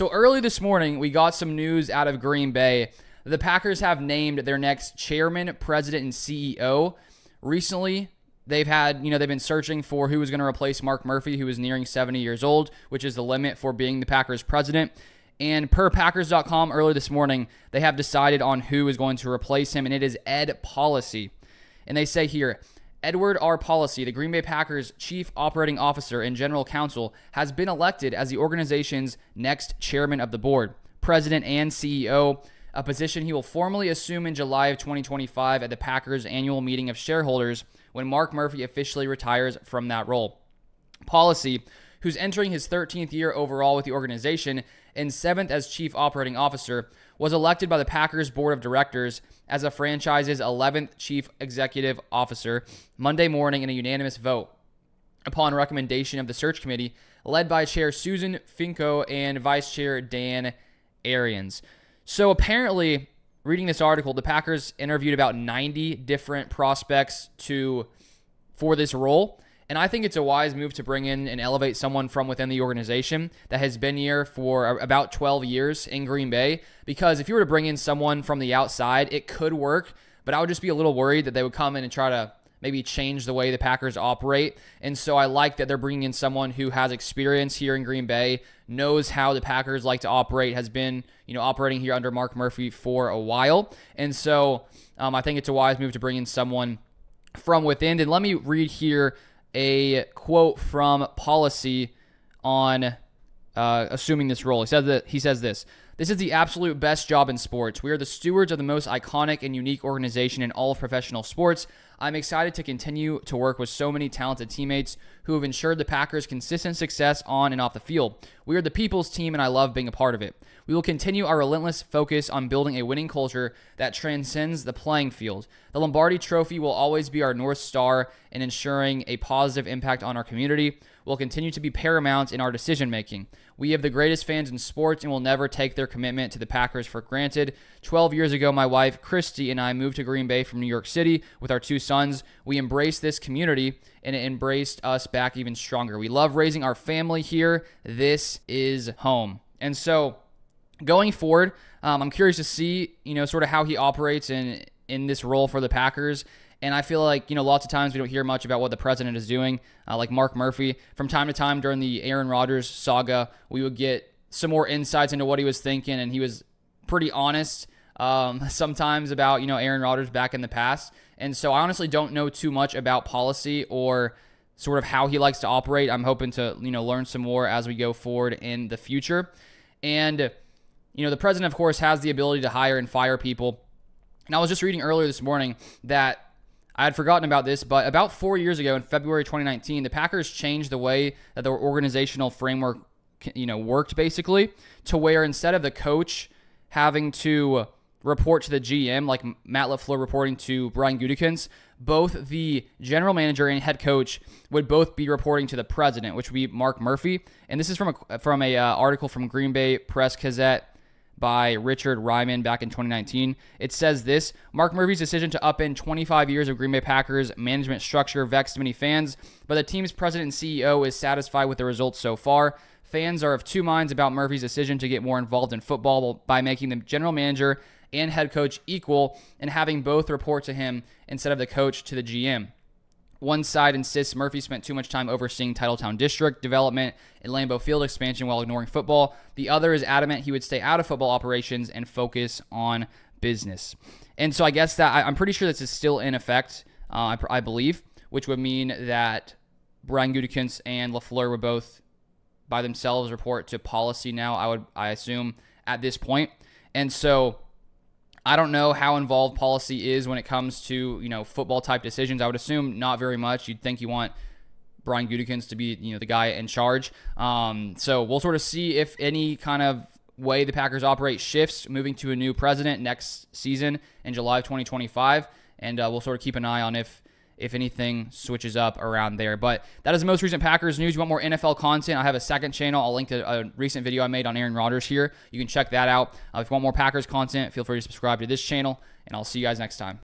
So early this morning, we got some news out of Green Bay. The Packers have named their next chairman, president, and CEO. Recently, they've been searching for who was going to replace Mark Murphy, who is nearing 70 years old, which is the limit for being the Packers president. And per Packers.com earlier this morning, they have decided on who is going to replace him, and it is Ed Policy. And they say here, Edward R. Policy, the Green Bay Packers chief operating officer and general counsel, has been elected as the organization's next chairman of the board, president, and CEO, a position he will formally assume in July of 2025 at the Packers annual meeting of shareholders when Mark Murphy officially retires from that role. Policy, who's entering his 13th year overall with the organization and 7th as chief operating officer, was elected by the Packers board of directors as the franchise's 11th chief executive officer Monday morning in a unanimous vote upon recommendation of the search committee led by Chair Susan Finko and Vice Chair Dan Arians. So apparently, reading this article, the Packers interviewed about 90 different prospects for this role. And I think it's a wise move to bring in and elevate someone from within the organization that has been here for about 12 years in Green Bay. Because if you were to bring in someone from the outside, it could work. But I would just be a little worried that they would come in and try to maybe change the way the Packers operate. And so I like that they're bringing in someone who has experience here in Green Bay, knows how the Packers like to operate, has been operating here under Mark Murphy for a while. And so I think it's a wise move to bring in someone from within. And let me read here a quote from Policy on assuming this role. He says this: "This is the absolute best job in sports. We are the stewards of the most iconic and unique organization in all of professional sports. I'm excited to continue to work with so many talented teammates who have ensured the Packers' consistent success on and off the field. We are the people's team, and I love being a part of it. We will continue our relentless focus on building a winning culture that transcends the playing field. The Lombardi Trophy will always be our North Star in ensuring a positive impact on our community. Will continue to be paramount in our decision-making. We have the greatest fans in sports and will never take their commitment to the Packers for granted. 12 years ago, my wife, Christy, and I moved to Green Bay from New York City with our 2 sons. We embraced this community, and it embraced us back even stronger. We love raising our family here. This is home." And so going forward, I'm curious to see, sort of how he operates in this role for the Packers. And I feel like, lots of times we don't hear much about what the president is doing, like Mark Murphy. From time to time during the Aaron Rodgers saga, we would get some more insights into what he was thinking, and he was pretty honest sometimes about, Aaron Rodgers back in the past. And so I honestly don't know too much about Policy or sort of how he likes to operate. I'm hoping to, learn some more as we go forward in the future. And, the president, of course, has the ability to hire and fire people. And I was just reading earlier this morning that I had forgotten about this, but about 4 years ago in February 2019, the Packers changed the way that their organizational framework, worked basically, to where instead of the coach having to report to the GM, like Matt LaFleur reporting to Brian Gutekunst, both the general manager and head coach would both be reporting to the president, which would be Mark Murphy. And this is from a article from Green Bay Press Gazette by Richard Ryman back in 2019. It says this: "Mark Murphy's decision to upend 25 years of Green Bay Packers management structure vexed many fans, but the team's president and CEO is satisfied with the results so far. Fans are of two minds about Murphy's decision to get more involved in football by making the general manager and head coach equal and having both report to him instead of the coach to the GM. One side insists Murphy spent too much time overseeing Titletown District development and Lambeau Field expansion while ignoring football. The other is adamant he would stay out of football operations and focus on business." And so I guess that I'm pretty sure this is still in effect, I believe, which would mean that Brian Gutekunst and LaFleur would both by themselves report to Policy now, I assume, at this point. And so I don't know how involved Policy is when it comes to, football type decisions. I would assume not very much. You'd think you want Brian Gutekunst to be, the guy in charge. So we'll sort of see if any kind of way the Packers operate shifts moving to a new president next season in July of 2025. And we'll sort of keep an eye on if anything switches up around there. But that is the most recent Packers news. You want more NFL content? I have a second channel. I'll link to a recent video I made on Aaron Rodgers here. You can check that out. If you want more Packers content, feel free to subscribe to this channel, and I'll see you guys next time.